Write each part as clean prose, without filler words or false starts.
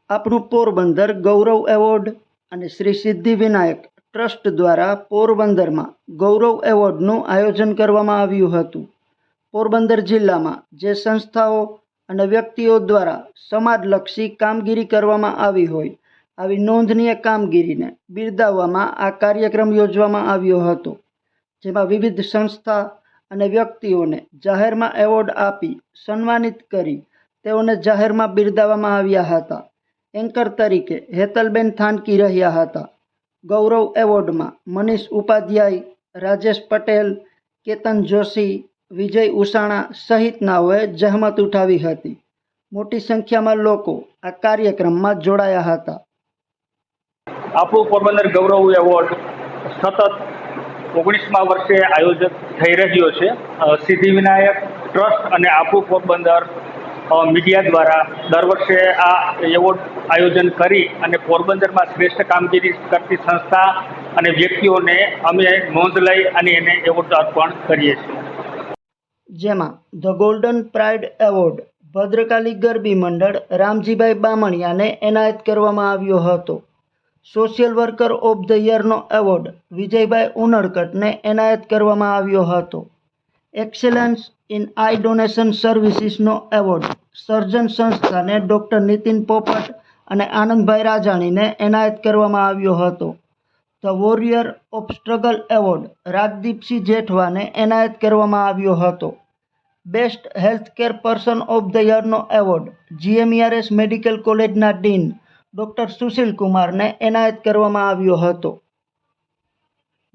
આપણું પોરબંદર ગૌરવ એવોર્ડ અને શ્રી સિદ્ધિવિનાયક ટ્રસ્ટ દ્વારા પોરબંદરમાં ગૌરવ એવોર્ડનું આયોજન કરવામાં આવ્યું હતું. પોરબંદર જિલ્લામાં જે સંસ્થાઓ અને વ્યક્તિઓ દ્વારા સમાજલક્ષી કામગીરી કરવામાં આવી હોય આવી નોંધનીય કામગીરીને બિરદાવવામાં આ કાર્યક્રમ યોજવામાં આવ્યો હતો, જેમાં વિવિધ સંસ્થા અને વ્યક્તિઓને જાહેરમાં એવોર્ડ આપી સન્માનિત કરી તેઓને જાહેરમાં બિરદાવવામાં આવ્યા હતા. એન્કર તરીકે હેતલબેન થાનકી રહ્યા હતા. ગૌરવ એવોર્ડમાં મનીષ ઉપાધ્યાય, રાજેશ પટેલ, કેતન જોશી, વિજય ઉસાણા સહિતનાઓએ જહેમત ઉઠાવી હતી. મોટી સંખ્યામાં લોકો આ કાર્યક્રમમાં જોડાયા હતા. આપણું પોરબંદર ગૌરવ એવોર્ડ સતત 19મા વર્ષે આયોજિત થઈ રહ્યો છે. સિદ્ધિવિનાયક ટ્રસ્ટ અને આપણું પોરબંદર મીડિયા દ્વારા દર વર્ષે આ એવોર્ડ આયોજન કરી અને પોરબંદરમાં શ્રેષ્ઠ કામગીરી કરતી સંસ્થા અને વ્યક્તિઓને અમે નોંધ લઈ અને એને એવોર્ડ અર્પણ કરીએ છીએ. જેમાં the golden pride award Bhadrakali Garbi Mandal Ramjibhai બામણિયાને એનાયત કરવામાં આવ્યો હતો. સોશિયલ વર્કર ઓફ ધ યરનો એવોર્ડ વિજયભાઈ ઉનડકટને એનાયત કરવામાં આવ્યો હતો. એક્સેલન્સ ઇન આઈ ડોનેશન સર્વિસીસનો એવોર્ડ સર્જન સંસ્થાને ડૉક્ટર નીતિન પોપટ અને આનંદભાઈ રાજાણીને એનાયત કરવામાં આવ્યો હતો. The warrior of struggle award Rajdeepsinh જેઠવાને એનાયત કરવામાં આવ્યો હતો. Best healthcare person of the યરનો એવોર્ડ GMERS મેડિકલ કોલેજના ડીન ડૉક્ટર સુશીલ કુમારને એનાયત કરવામાં આવ્યો હતો.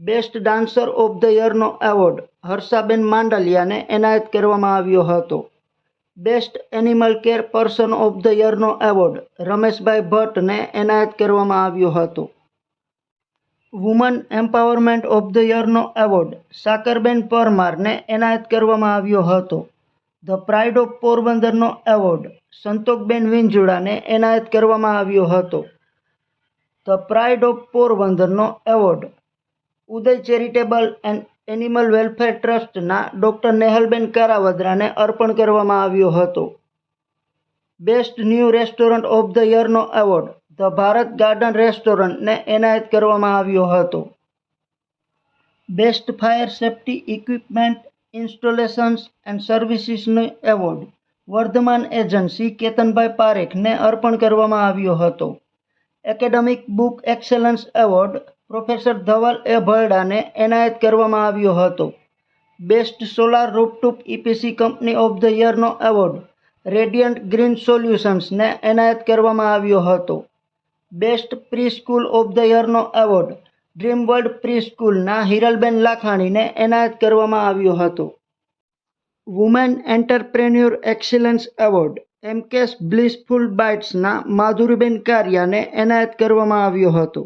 બેસ્ટ ડાન્સર ઓફ ધ યરનો એવોર્ડ હર્ષાબેન માંડલિયાને એનાયત કરવામાં આવ્યો હતો. Best animal care person of the યરનો એવોર્ડ રમેશભાઈ ભટ્ટને એનાયત કરવામાં આવ્યો હતો. વુમન એમ્પાવરમેન્ટ ઓફ ધ યરનો એવોર્ડ સાકરબેન પરમારને એનાયત કરવામાં આવ્યો હતો. ધ પ્રાઇડ ઓફ પોરબંદરનો એવોર્ડ સંતોકબેન વિંજુડાને એનાયત કરવામાં આવ્યો હતો. ધ પ્રાઇડ ઓફ પોરબંદરનો award Uday charitable and animal welfare ટ્રસ્ટના ડૉક્ટર નેહલબેન કારાવદરાને અર્પણ કરવામાં આવ્યો હતો. Best new restaurant of the યરનો એવોર્ડ ધ ભારત ગાર્ડન રેસ્ટોરન્ટને એનાયત કરવામાં આવ્યો હતો. Best fire safety equipment installations and સર્વિસીસનો એવોર્ડ વર્ધમાન એજન્સી કેતનભાઈ પારેખને અર્પણ કરવામાં આવ્યો હતો. Academic book excellence award professor Dhaval A ભરડાને એનાયત કરવામાં આવ્યો હતો. Best solar rooftop EPC company of the યરનો એવોર્ડ રેડિયન્ટ ગ્રીન સોલ્યુશન્સને એનાયત કરવામાં આવ્યો હતો. Best pre school of the યરનો એવોર્ડ ડ્રીમ વર્લ્ડ પ્રી સ્કૂલના હિરલબેન લાખાણીને એનાયત કરવામાં આવ્યો હતો. Women entrepreneur excellence award MKS blissful બાઇટ્સના માધુરીબેન કારિયાને એનાયત કરવામાં આવ્યો હતો.